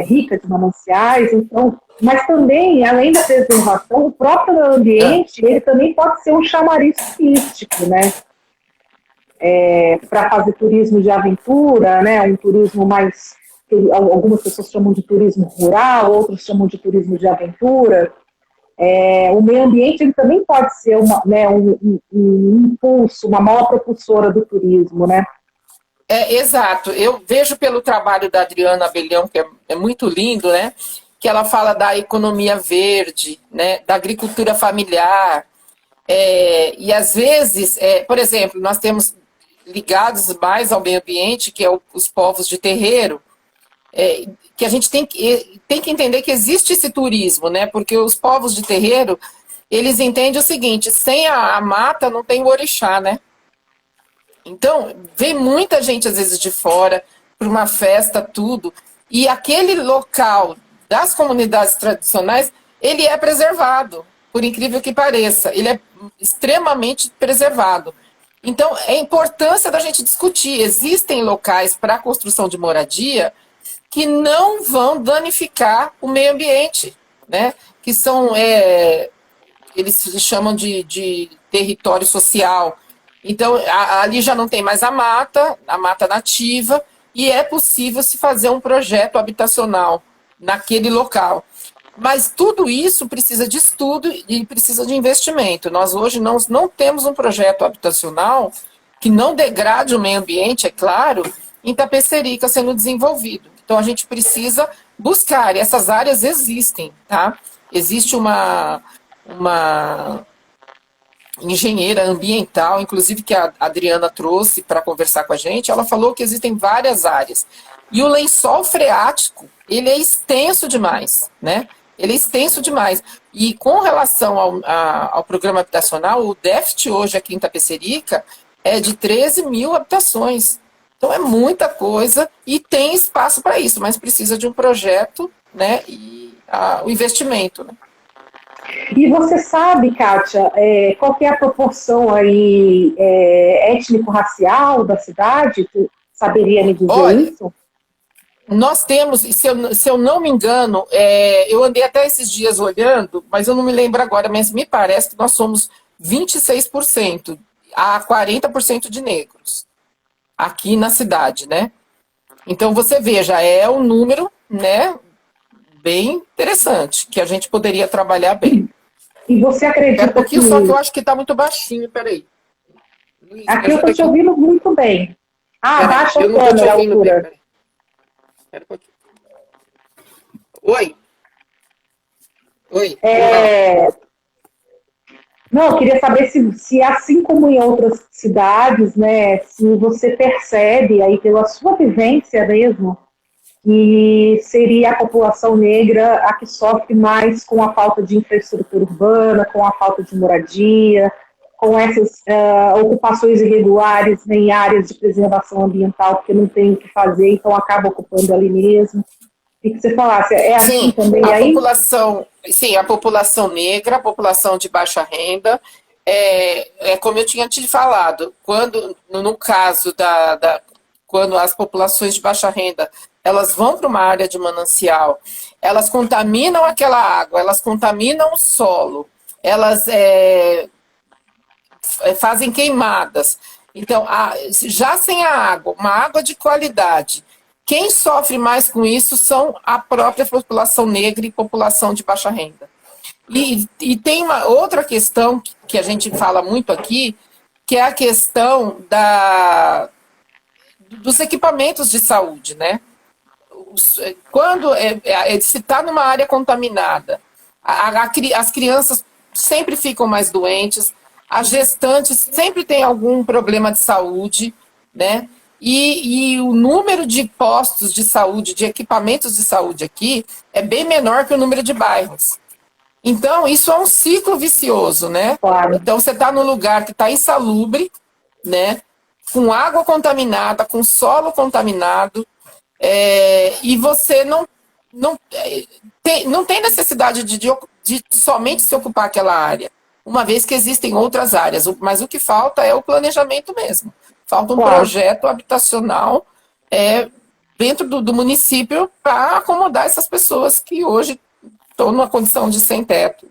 rica de mananciais, então, mas também, além da preservação, o próprio ambiente, ele também pode ser um chamariz turístico, né? Para fazer turismo de aventura, né? Um turismo mais, algumas pessoas chamam de turismo rural, outros chamam de turismo de aventura. O meio ambiente ele também pode ser um impulso, uma mola propulsora do turismo, né? Exato. Eu vejo pelo trabalho da Adriana Abelhão, que é muito lindo, né? Que ela fala da economia verde, né? Da agricultura familiar. E às vezes, por exemplo, nós temos ligados mais ao meio ambiente, que é os povos de terreiro, que a gente tem que entender que existe esse turismo, né? Porque os povos de terreiro, eles entendem o seguinte: sem a mata não tem o orixá, né? Então, vem muita gente, às vezes, de fora, para uma festa, tudo, e aquele local das comunidades tradicionais, ele é preservado, por incrível que pareça, ele é extremamente preservado. Então, é a importância da gente discutir. Existem locais para a construção de moradia que não vão danificar o meio ambiente, né? Que são, eles chamam de território social. Então, ali já não tem mais a mata nativa, e é possível se fazer um projeto habitacional naquele local. Mas tudo isso precisa de estudo e precisa de investimento. Nós hoje não temos um projeto habitacional que não degrade o meio ambiente, é claro, em Tapecerica sendo desenvolvido. Então a gente precisa buscar, e essas áreas existem, tá? Existe uma engenheira ambiental, inclusive que a Adriana trouxe para conversar com a gente, ela falou que existem várias áreas. E o lençol freático, ele é extenso demais, né? Ele é extenso demais. E com relação ao programa habitacional, o déficit hoje aqui em Tapecerica é de 13 mil habitações. Então é muita coisa e tem espaço para isso, mas precisa de um projeto, né? E o investimento, né? E você sabe, Kátia, qual que é a proporção aí étnico-racial da cidade? Tu saberia me dizer isso? Nós temos, se eu não me engano, eu andei até esses dias olhando, mas eu não me lembro agora, mas me parece que nós somos 26% a 40% de negros aqui na cidade, né? Então você veja, é um número, né, bem interessante, que a gente poderia trabalhar bem. E você acredita que... Só que eu acho que está muito baixinho, peraí. Luiz, aqui eu estou te ouvindo muito bem. Baixa a câmera, a altura. Espera um pouquinho. Oi. Não, eu queria saber se assim como em outras cidades, né, se você percebe aí pela sua vivência mesmo, que seria a população negra a que sofre mais com a falta de infraestrutura urbana, com a falta de moradia, com essas ocupações irregulares, né, em áreas de preservação ambiental, porque não tem o que fazer, então acaba ocupando ali mesmo. O que você falasse? Assim também aí? Sim, a população negra, a população de baixa renda, como eu tinha te falado, no caso quando as populações de baixa renda elas vão para uma área de manancial, elas contaminam aquela água, elas contaminam o solo, elas fazem queimadas. Então, já sem a água, uma água de qualidade, quem sofre mais com isso são a própria população negra e população de baixa renda. E tem uma outra questão que a gente fala muito aqui, que é a questão dos equipamentos de saúde, né? Quando se está numa área contaminada, as crianças sempre ficam mais doentes, as gestantes sempre têm algum problema de saúde, né? E o número de postos de saúde, de equipamentos de saúde aqui, é bem menor que o número de bairros. Então, isso é um ciclo vicioso, né? Claro. Então, você está num lugar que está insalubre, né? Com água contaminada, com solo contaminado, e você não tem necessidade de somente se ocupar aquela área, uma vez que existem outras áreas, mas o que falta é o planejamento mesmo. Falta um projeto habitacional dentro do município para acomodar essas pessoas que hoje estão numa condição de sem teto.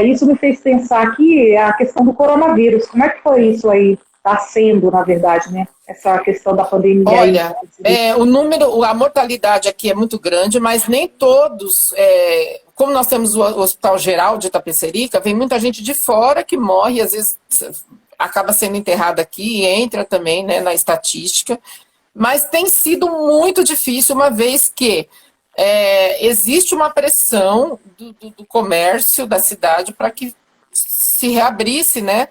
Isso me fez pensar aqui a questão do coronavírus. Como é que foi isso aí? Está sendo, na verdade, né? Essa questão da pandemia. Olha, a mortalidade aqui é muito grande, mas nem todos, como nós temos o Hospital Geral de Itapecerica, vem muita gente de fora que morre, às vezes acaba sendo enterrada aqui e entra também, né, na estatística, mas tem sido muito difícil, uma vez que existe uma pressão do comércio da cidade para que se reabrisse, né?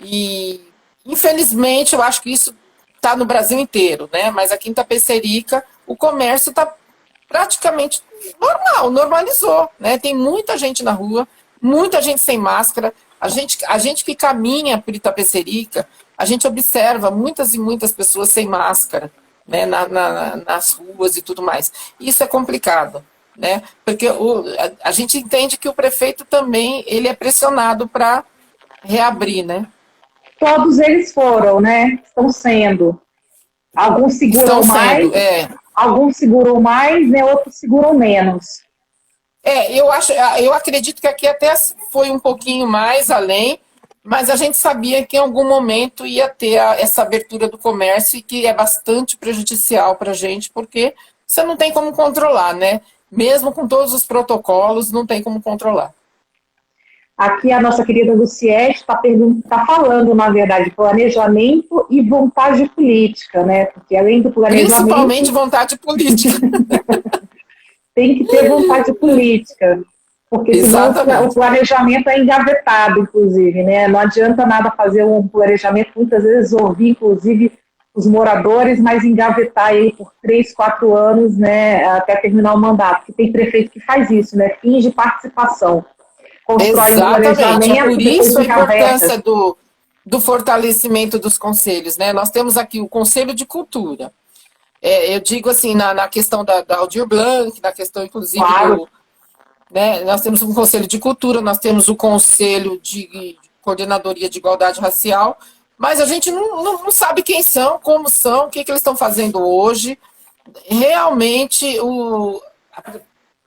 E, infelizmente, eu acho que isso está no Brasil inteiro, né? Mas aqui em Itapecerica, o comércio está praticamente normalizou, né? Tem muita gente na rua, muita gente sem máscara. A gente que caminha por Itapecerica, a gente observa muitas e muitas pessoas sem máscara, né, nas ruas e tudo mais. Isso é complicado, né? Porque a gente entende que o prefeito também ele é pressionado para reabrir, né? Todos eles foram, né? Estão sendo. Alguns seguram mais, alguns seguram mais, né? Outros seguram menos. Eu acredito que aqui até foi um pouquinho mais além, mas a gente sabia que em algum momento ia ter essa abertura do comércio e que é bastante prejudicial para a gente, porque você não tem como controlar, né? Mesmo com todos os protocolos, não tem como controlar. Aqui a nossa querida Luciete está falando, na verdade, planejamento e vontade política, né? Porque além do planejamento... Principalmente vontade política. Tem que ter vontade política, porque senão o planejamento é engavetado, inclusive, né? Não adianta nada fazer um planejamento, muitas vezes ouvir, inclusive, os moradores, mas engavetar aí por 3, 4 anos, né, até terminar o mandato. Porque tem prefeito que faz isso, né? Finge participação. Exatamente, é por isso a importância do fortalecimento dos conselhos, né? Nós temos aqui o Conselho de Cultura. Eu digo assim, na questão da Aldir Blanc, na questão, inclusive, claro. Né, nós temos um Conselho de Cultura, nós temos o Conselho de Coordenadoria de Igualdade Racial, mas a gente não sabe quem são, como são, o que eles estão fazendo hoje. Realmente,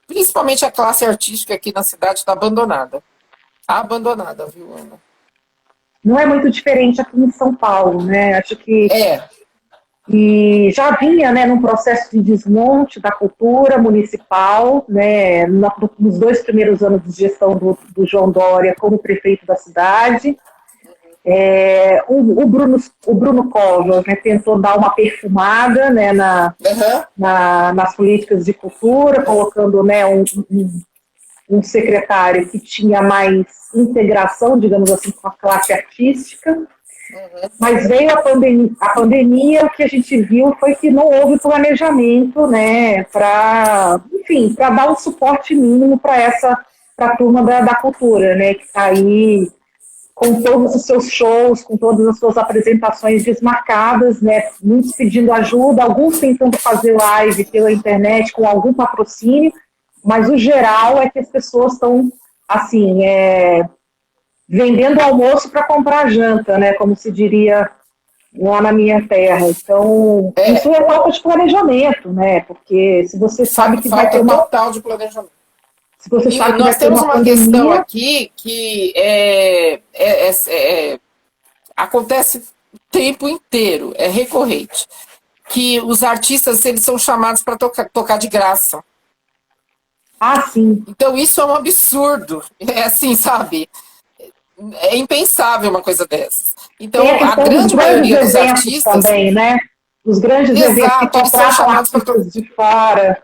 principalmente a classe artística aqui na cidade está abandonada. Abandonada, viu, Ana? Não é muito diferente aqui em São Paulo, né? Acho que... E já vinha, né, num processo de desmonte da cultura municipal, né, nos 2 primeiros anos de gestão do João Dória como prefeito da cidade. O Bruno Covas, né, tentou dar uma perfumada, né, nas políticas de cultura, colocando, né, um secretário que tinha mais integração, digamos assim, com a classe artística. Mas veio a pandemia, o que a gente viu foi que não houve planejamento, né, para dar um suporte mínimo para a turma da cultura, né, que está aí com todos os seus shows, com todas as suas apresentações desmarcadas, né, muitos pedindo ajuda, alguns tentando fazer live pela internet com algum patrocínio, mas o geral é que as pessoas estão, assim, vendendo almoço para comprar janta, né? Como se diria lá na minha terra. Então, isso é falta de planejamento, né? Porque se você sabe que vai ter uma... total de planejamento. Se você sabe que nós vai ter temos uma pandemia... questão aqui que acontece o tempo inteiro, é recorrente, que os artistas eles são chamados para tocar de graça. Ah, sim. Então, isso é um absurdo. É assim, sabe? É impensável uma coisa dessas. Então, a grande maioria dos artistas... também, né? Os grandes eventos que contratam artistas de fora.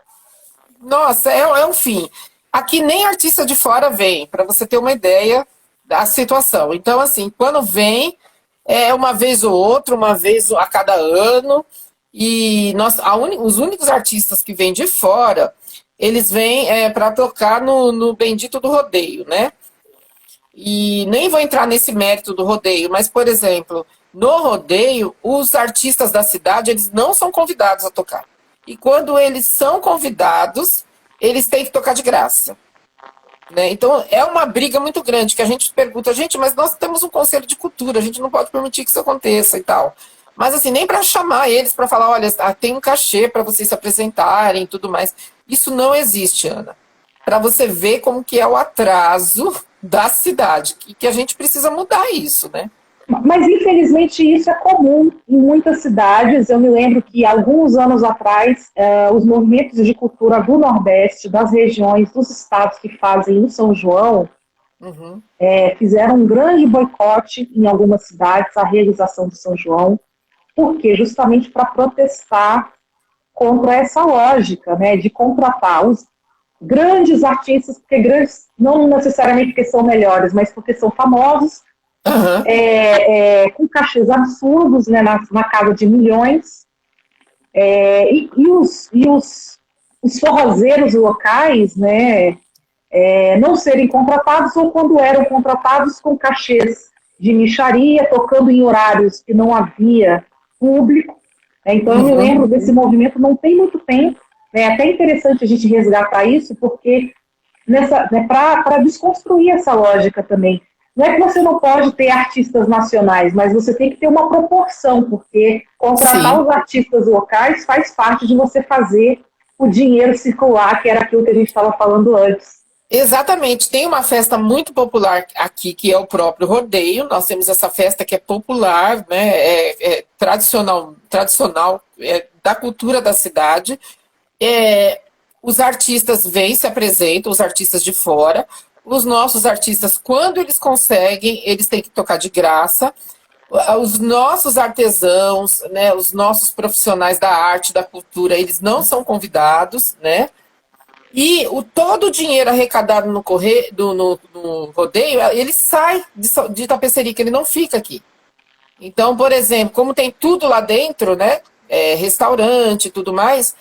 Nossa, é um fim. Aqui nem artista de fora vem, para você ter uma ideia da situação. Então, assim, quando vem, é uma vez ou outra, uma vez a cada ano, e os únicos artistas que vêm de fora, eles vêm para tocar no bendito do rodeio, né? E nem vou entrar nesse mérito do rodeio, mas, por exemplo, no rodeio, os artistas da cidade, eles não são convidados a tocar. E quando eles são convidados, eles têm que tocar de graça. Né? Então, é uma briga muito grande, que a gente pergunta, gente, mas nós temos um conselho de cultura, a gente não pode permitir que isso aconteça e tal. mas assim, nem para chamar eles para falar, olha, tem um cachê para vocês se apresentarem e tudo mais. Isso não existe, Ana. Para você ver como que é o atraso da cidade, que a gente precisa mudar isso, né? Mas, infelizmente, isso é comum em muitas cidades. Eu me lembro que, alguns anos atrás, os movimentos de cultura do Nordeste, das regiões, dos estados que fazem o São João, fizeram um grande boicote em algumas cidades à realização do São João, porque justamente para protestar contra essa lógica, né, de contratar os grandes artistas, porque grandes, não necessariamente porque são melhores, mas porque são famosos, com cachês absurdos, né, na casa de milhões, e os forrozeiros locais, né, não serem contratados, ou quando eram contratados com cachês de mixaria, tocando em horários que não havia público. Então, eu me lembro desse movimento não tem muito tempo. É até interessante a gente resgatar isso, porque para desconstruir essa lógica também. Não é que você não pode ter artistas nacionais, mas você tem que ter uma proporção, porque contratar os artistas locais faz parte de você fazer o dinheiro circular, que era aquilo que a gente estava falando antes. Exatamente. Tem uma festa muito popular aqui, que é o próprio rodeio. Nós temos essa festa que é popular, né, tradicional da cultura da cidade. Os artistas vêm, se apresentam, os artistas de fora. Os nossos artistas, quando eles conseguem, eles têm que tocar de graça. Os nossos artesãos, né, os nossos profissionais da arte, da cultura, eles não são convidados, né? E todo o dinheiro arrecadado no rodeio, ele sai de Itapecerica, ele não fica aqui. Então, por exemplo, como tem tudo lá dentro, né, restaurante e tudo mais,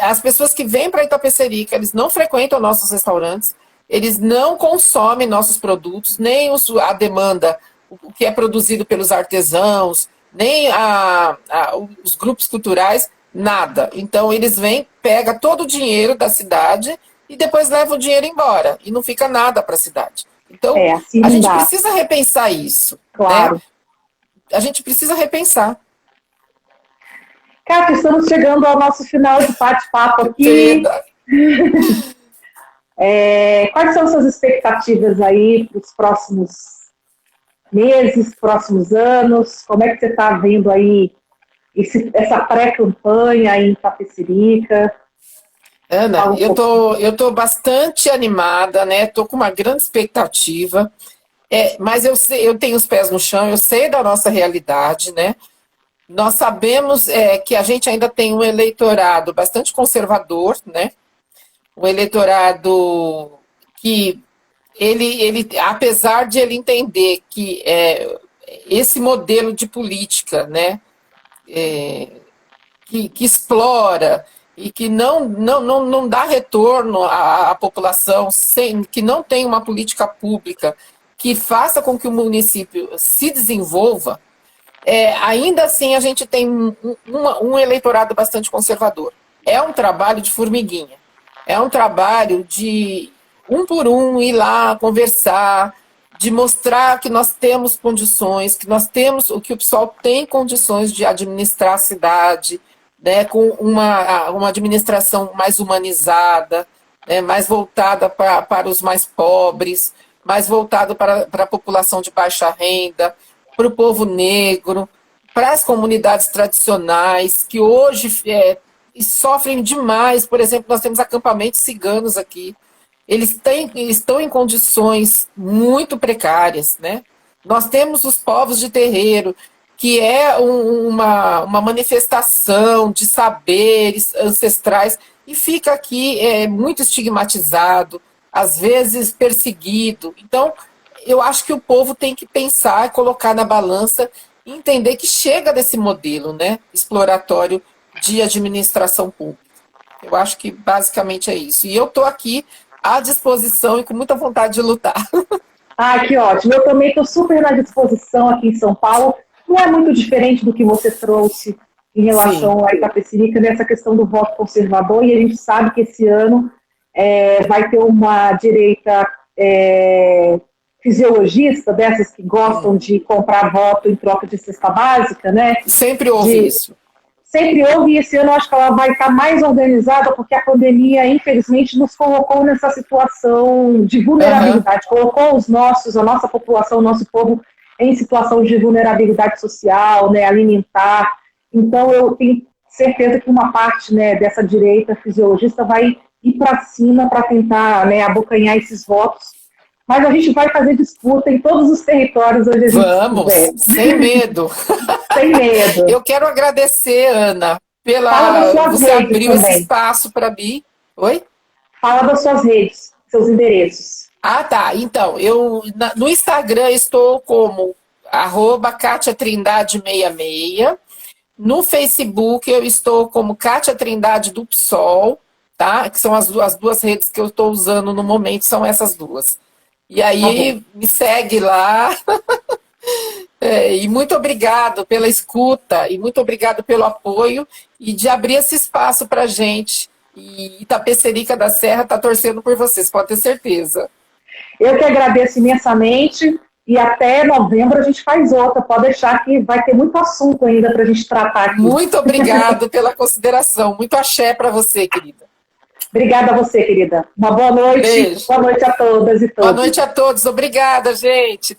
as pessoas que vêm para Itapecerica, eles não frequentam nossos restaurantes, eles não consomem nossos produtos, nem a demanda, o que é produzido pelos artesãos, nem os grupos culturais, nada. Então, eles vêm, pegam todo o dinheiro da cidade e depois levam o dinheiro embora. E não fica nada para a cidade. Então, assim a gente precisa repensar isso. Claro. Né? A gente precisa repensar. Cátia, estamos chegando ao nosso final de bate-papo aqui. Quais são suas expectativas aí para os próximos meses, próximos anos? Como é que você está vendo aí essa pré-campanha em Itapecerica? Ana, eu tô bastante animada, né? Tô com uma grande expectativa, mas eu tenho os pés no chão, eu sei da nossa realidade, né? Nós sabemos que a gente ainda tem um eleitorado bastante conservador, né? Um eleitorado que ele apesar de ele entender que esse modelo de política, né? Que explora e que não dá retorno à população, que não tem uma política pública que faça com que o município se desenvolva, ainda assim a gente tem um eleitorado bastante conservador. É um trabalho de formiguinha, é um trabalho de um por um ir lá conversar, de mostrar que nós temos condições, que o pessoal tem condições de administrar a cidade, né, com uma administração mais humanizada, né, mais voltada para os mais pobres, mais voltada para a população de baixa renda, para o povo negro, para as comunidades tradicionais, que hoje sofrem demais. Por exemplo, nós temos acampamentos ciganos aqui. Eles estão em condições muito precárias, né? Nós temos os povos de terreiro, que é uma manifestação de saberes ancestrais, e fica aqui muito estigmatizado, às vezes perseguido. Então, eu acho que o povo tem que pensar, colocar na balança e entender que chega desse modelo, né, exploratório de administração pública. Eu acho que basicamente é isso. E eu estou aqui à disposição e com muita vontade de lutar. Ah, que ótimo. Eu também estou super à disposição aqui em São Paulo. Não é muito diferente do que você trouxe em relação à Itapecerica, nessa questão do voto conservador, e a gente sabe que esse ano vai ter uma direita fisiologista, dessas que gostam de comprar voto em troca de cesta básica, né? Sempre houve isso. Sempre houve, e esse ano eu acho que ela vai estar mais organizada, porque a pandemia, infelizmente, nos colocou nessa situação de vulnerabilidade, colocou a nossa população, o nosso povo em situação de vulnerabilidade social, né, alimentar. Então, eu tenho certeza que uma parte, né, dessa direita fisiologista vai ir para cima para tentar, né, abocanhar esses votos. Mas a gente vai fazer disputa em todos os territórios onde a gente Vamos, sem medo. Sem medo. Eu quero agradecer, Ana, você abriu esse espaço para mim. Oi? Fala das suas redes, seus endereços. Ah, tá. Então, no Instagram estou como @KatiaTrindade66. No Facebook eu estou como Kátia Trindade do PSOL, tá? Que são as duas redes que eu estou usando no momento, são essas duas. E aí, me segue lá. E muito obrigado pela escuta, e muito obrigado pelo apoio, e de abrir esse espaço para a gente. E Itapecerica da Serra está torcendo por vocês, pode ter certeza. Eu que agradeço imensamente, e até novembro a gente faz outra. Pode deixar que vai ter muito assunto ainda para a gente tratar aqui. Muito obrigado pela consideração. Muito axé para você, querida. Obrigada a você, querida. Uma boa noite. Beijo. Boa noite a todas e todos. Boa noite a todos. Obrigada, gente.